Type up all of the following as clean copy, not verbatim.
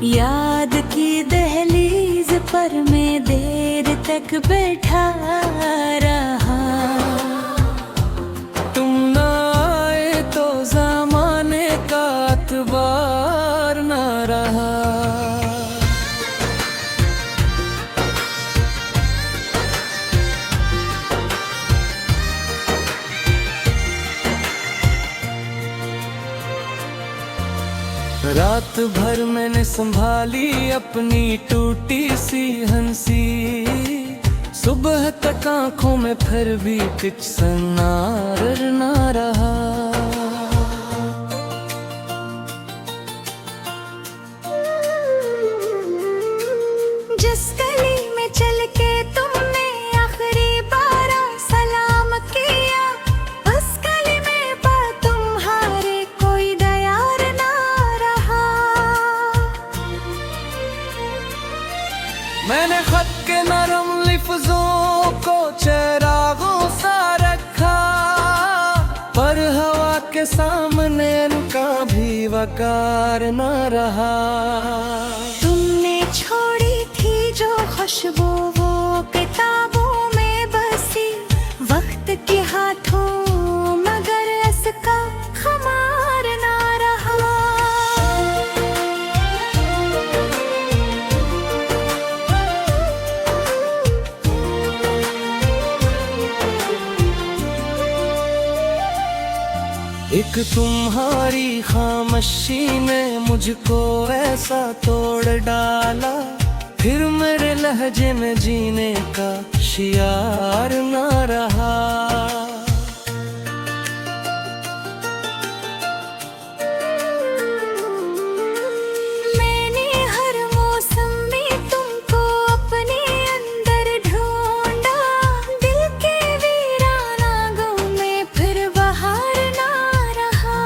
याद की दहलीज पर मैं देर तक बैठा रहा। तुम ना आए तो ज़माने का अतबार ना रहा। रात भर मैंने संभाली अपनी टूटी सी हंसी। सुबह तक आंखों में फिर भी कुछ सन्नार ना रहा। जिस गली में चल के तुमने आखिरी बार सलाम किया, उस गली में तुम्हारे कोई दयार ना रहा। मैंने खत के नरम लिफ्जों को चरागों सा रखा, पर हवा के सामने इनका भी वकार न रहा। तुमने छोड़ी थी जो खुशबू वो किताबों में बसी, वक्त के हाथों मगर इसका खुमार ना रहा। एक तुम्हारी खामोशी ने मुझको ऐसा तोड़ डाला, फिर मेरे लहजे में जीने का शियार ना रहा। मैंने हर मौसम में तुमको अपने अंदर ढूंढा, दिल के वीराना गम में फिर बहार ना रहा।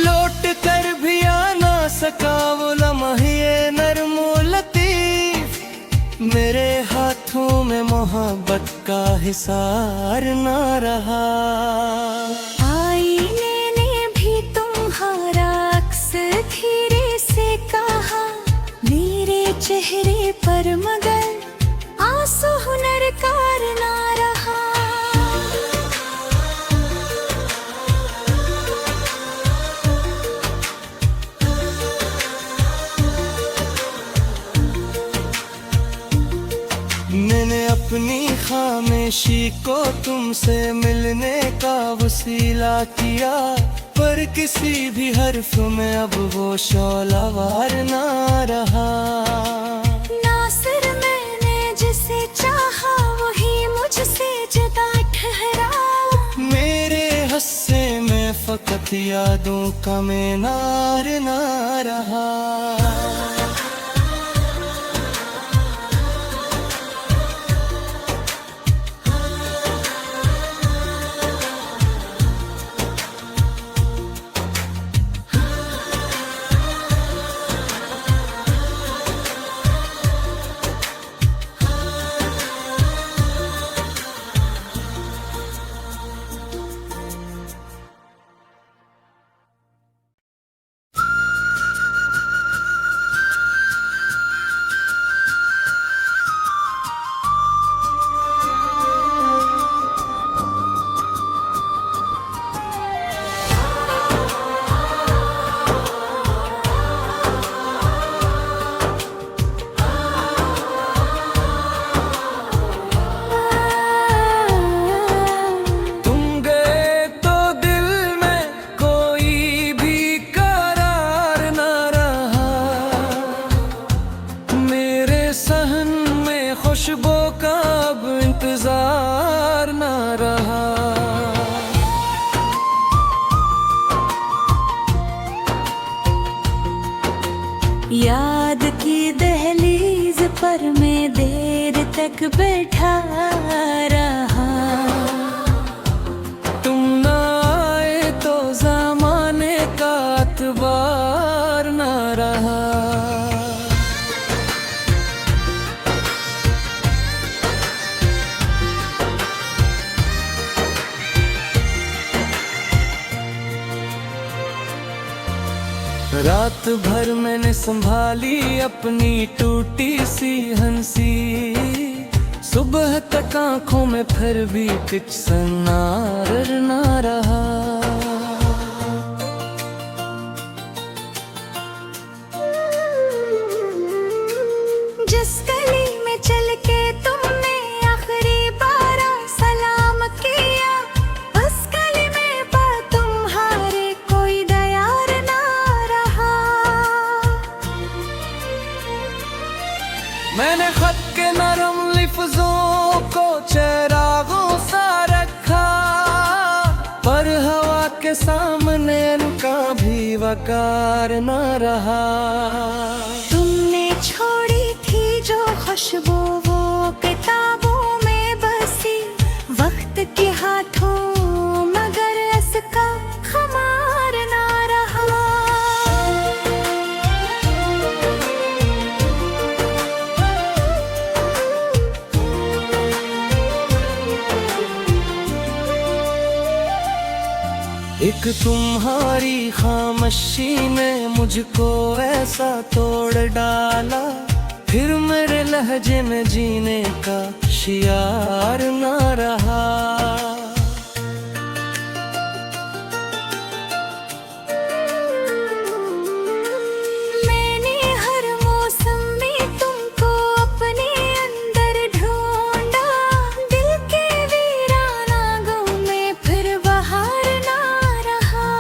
लौट कर भी आ ना सका वो लम्हे नरमो लतीफ, मेरे हाथों में मोहब्बत का हिसार ना रहा। आईने ने भी तुम्हारा अक्स धीरे से कहा मेरे चेहरे पर, मगर आंसू हुनरकार ना रहा। मैंने अपनी खामोशी को तुमसे मिलने का वसीला किया, पर किसी भी हर्फ में अब वो शौलावार ना रहा। नासिर मैंने जिसे चाहा वही मुझसे जुदा ठहरा, मेरे हस्से में फकत यादों का मीनार ना रहा। खुशबू का अब इंतजार ना रहा। याद की दहलीज पर मैं देर तक बैठा रहा। तुम ना आए तो ज़माने का अतबार ना रहा। रात भर मैंने संभाली अपनी टूटी सी हंसी, सुबह तक आंखों में फिर भी कुछ सनार ना रहा। जिस गली में चल के तुमने आखिरी बार सलाम किया, उस गली में बा तुम्हारे कोई दयार ना रहा। मैंने खत के नरम लिफ्जों को चरागों सा रखा, पर हवा के सामने उनका भी वकार न रहा। तुमने छोड़ी थी जो खुशबू वो किताबों में बसी, वक्त के हाथों मगर इसका खुमार ना रहा। एक तुम्हारी खामोशी ने मुझको ऐसा तोड़ डाला, फिर मेरे लहजे में जीने का शियार ना रहा। मैंने हर मौसम में तुमको अपने अंदर ढूंढा, दिल के वीराना गांव में फिर बहार ना रहा।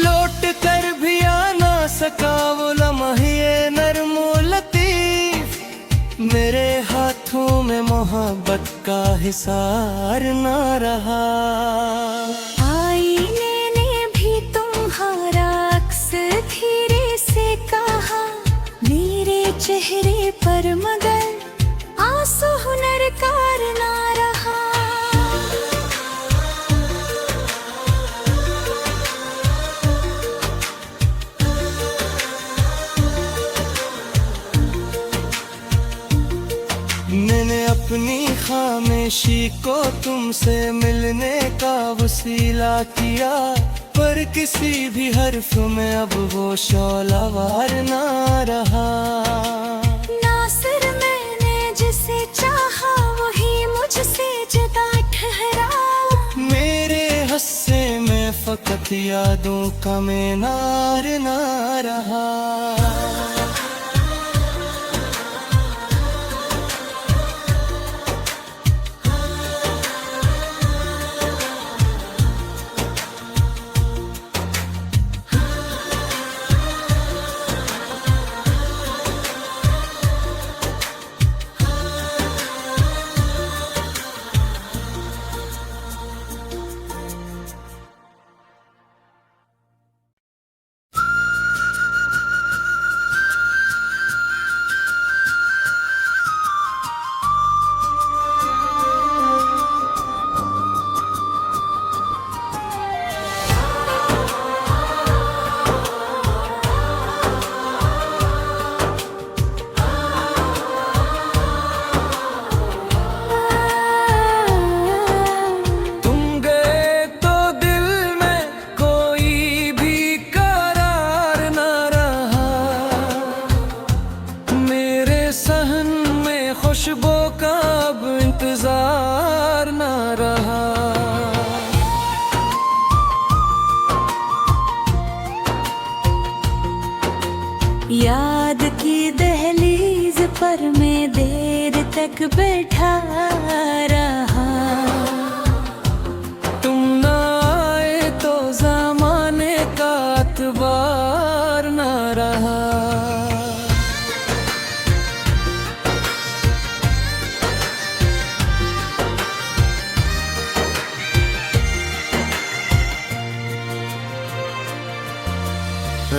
लौट कर भी आ ना सका वो लम्हे नरमो लतीफ, मेरे हाथों में मोहब्बत का हिसार ना रहा। आईने ने भी तुम्हारा अक्स धीरे से कहा, मेरे चेहरे पर मगर आंसू हुनरकार ना रहा। मैंने अपनी खामोशी को तुमसे मिलने का वसीला किया, पर किसी भी हर्फ में अब वो शौलावार ना रहा। नासिर मैंने जिसे चाहा वही मुझसे जुदा ठहरा, मेरे हस्से में फकत यादों का मीनार ना रहा। खुशबू का अब इंतजार ना रहा। याद की दहलीज पर मैं देर तक बैठा रहा, तुम ना आए तो ज़माने का अतबार ना रहा।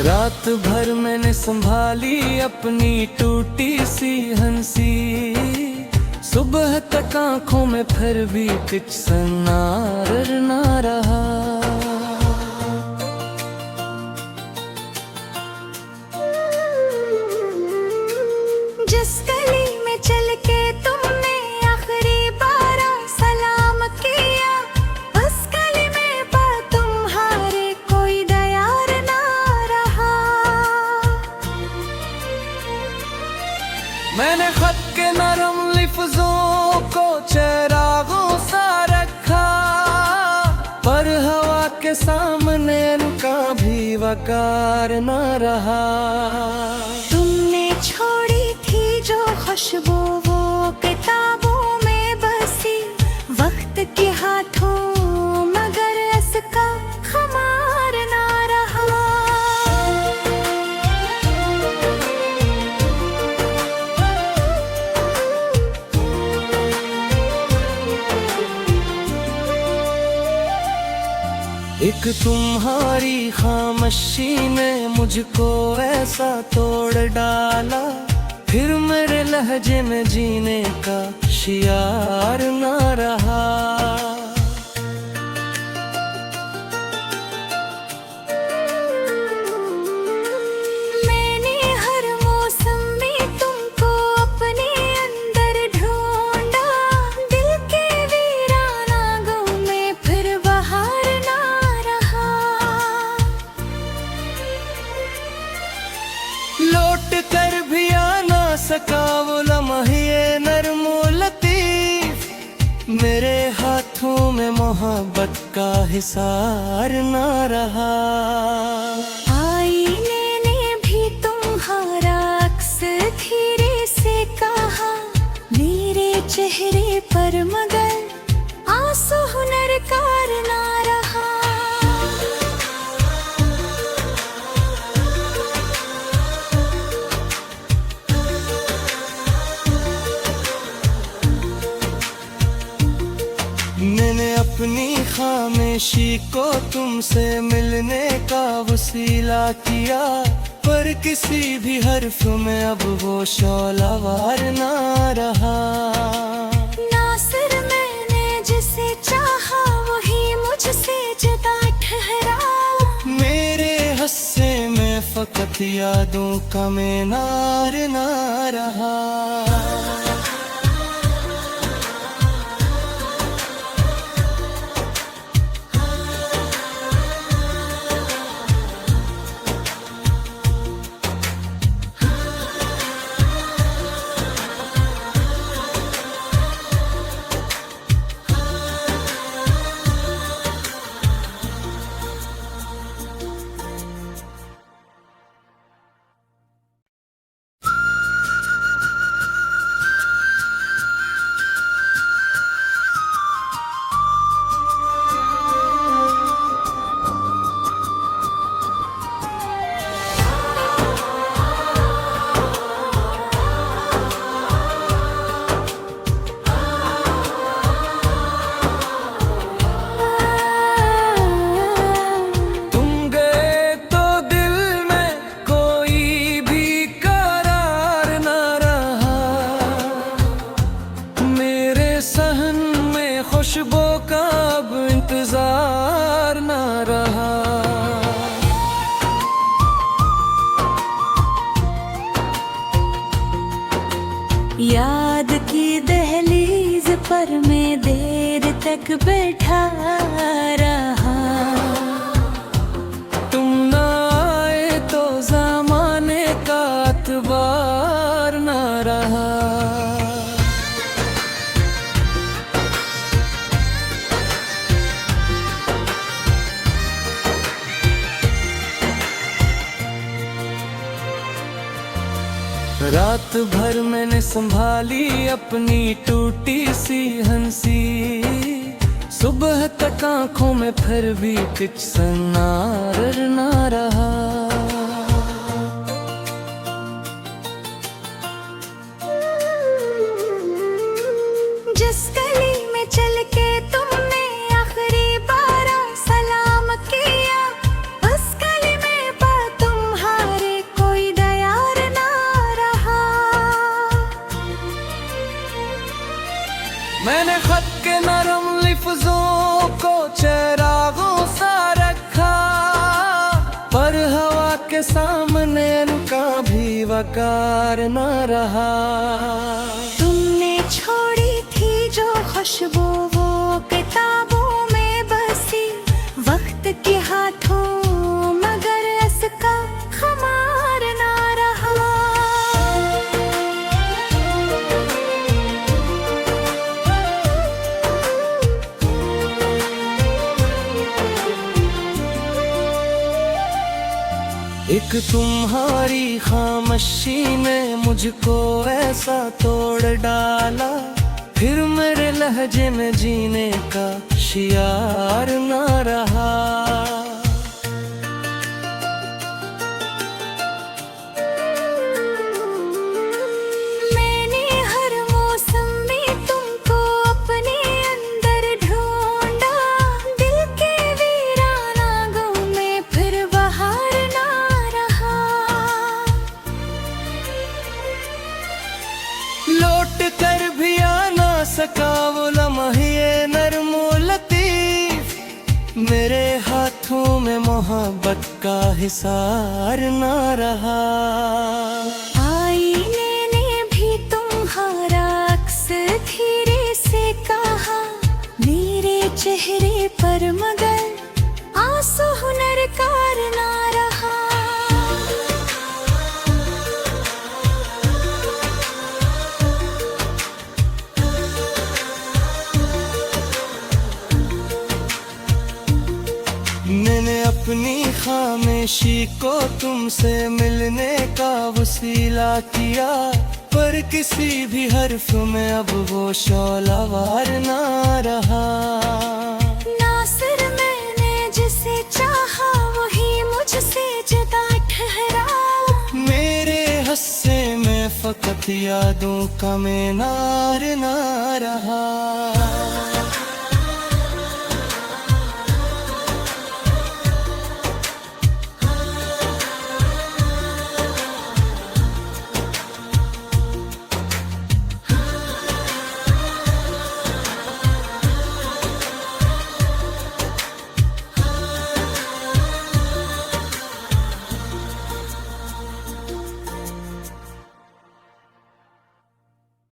रात भर मैंने संभाली अपनी टूटी सी हंसी, सुबह तक आंखों में फिर भी कुछ सनार ना रहा। जिस गली में चल के तुमने आखिरी बार सलाम किया, उस गली में बा तुम के सामने उनका भी वकार न रहा। तुमने छोड़ी थी जो खुशबू वो किताबों में बसी, वक्त के हाथों मगर इसका खुमार ना रहा। एक तुम्हारी खामोशी ने मुझको ऐसा तोड़ डाला, फिर मेरे लहजे में जीने का शियार ना रहा। मैंने हर मौसम में तुमको अपने अंदर ढूंढा, दिल के वीराना गम में फिर बहार ना रहा। लौट कर भी आ ना सका वो लम्हे नरमो लतीफ, मेरे हाथों में मोहब्बत का हिसार ना रहा। आईने ने भी तुम्हारा अक्स धीरे से कहा मेरे चेहरे पर, मगर आंसू हुनर कार ना रहा। मैंने अपनी खामोशी को तुमसे मिलने का वसीला किया, पर किसी भी हर्फ में अब वो शौलावार ना रहा। नासिर मैंने जिसे चाहा वही मुझसे जुदा ठहरा, मेरे हस्से में फकत यादों का मीनार ना रहा। खुशबू का अब इंतजार न रहा। याद की दहलीज पर मैं देर तक बैठा रहा, तुम ना आए तो ज़माने का अतबार न रहा। रात भर मैंने संभाली अपनी टूटी सी हंसी, सुबह तक आंखों में फिर भी कुछ सन्नार ना रहा। जिस गली में चल के तुमने आखिरी बार सलाम किया, उस गली में पा तुम्हारे कोई दयार ना रहा। मैंने खत के नरम लिफ्जों को चरागों सा रखा, पर हवा के सामने उनका भी वकार न रहा। तुमने छोड़ी थी जो खुशबू वो किताबों में बसी, वक्त के हाथों मगर इसका खुमार ना रहा। एक तुम्हारी खामोशी ने मुझको ऐसा तोड़ डाला, फिर मेरे लहजे में जीने का शियार ना रहा। मैंने हर मौसम में तुमको अपने अंदर ढूंढा, दिल के वीराना गाँव में फिर बहार ना रहा। लौट कर भी आ ना सका वो लम्हे नरमो लतीफ, मेरे हाथों में मोहब्बत का हिसार ना रहा। आईने ने भी तुम्हारा अक्स धीरे से कहा मेरे चेहरे पर, मगर आंसू हुनर कार ना रहा। मैंने अपनी खामोशी को तुमसे मिलने का वसीला किया, पर किसी भी हर्फ में अब वो शौलावार ना रहा। नासिर मैंने जिसे चाहा वही मुझसे जुदा ठहरा, मेरे हस्से में फकत यादों का मीनार ना रहा।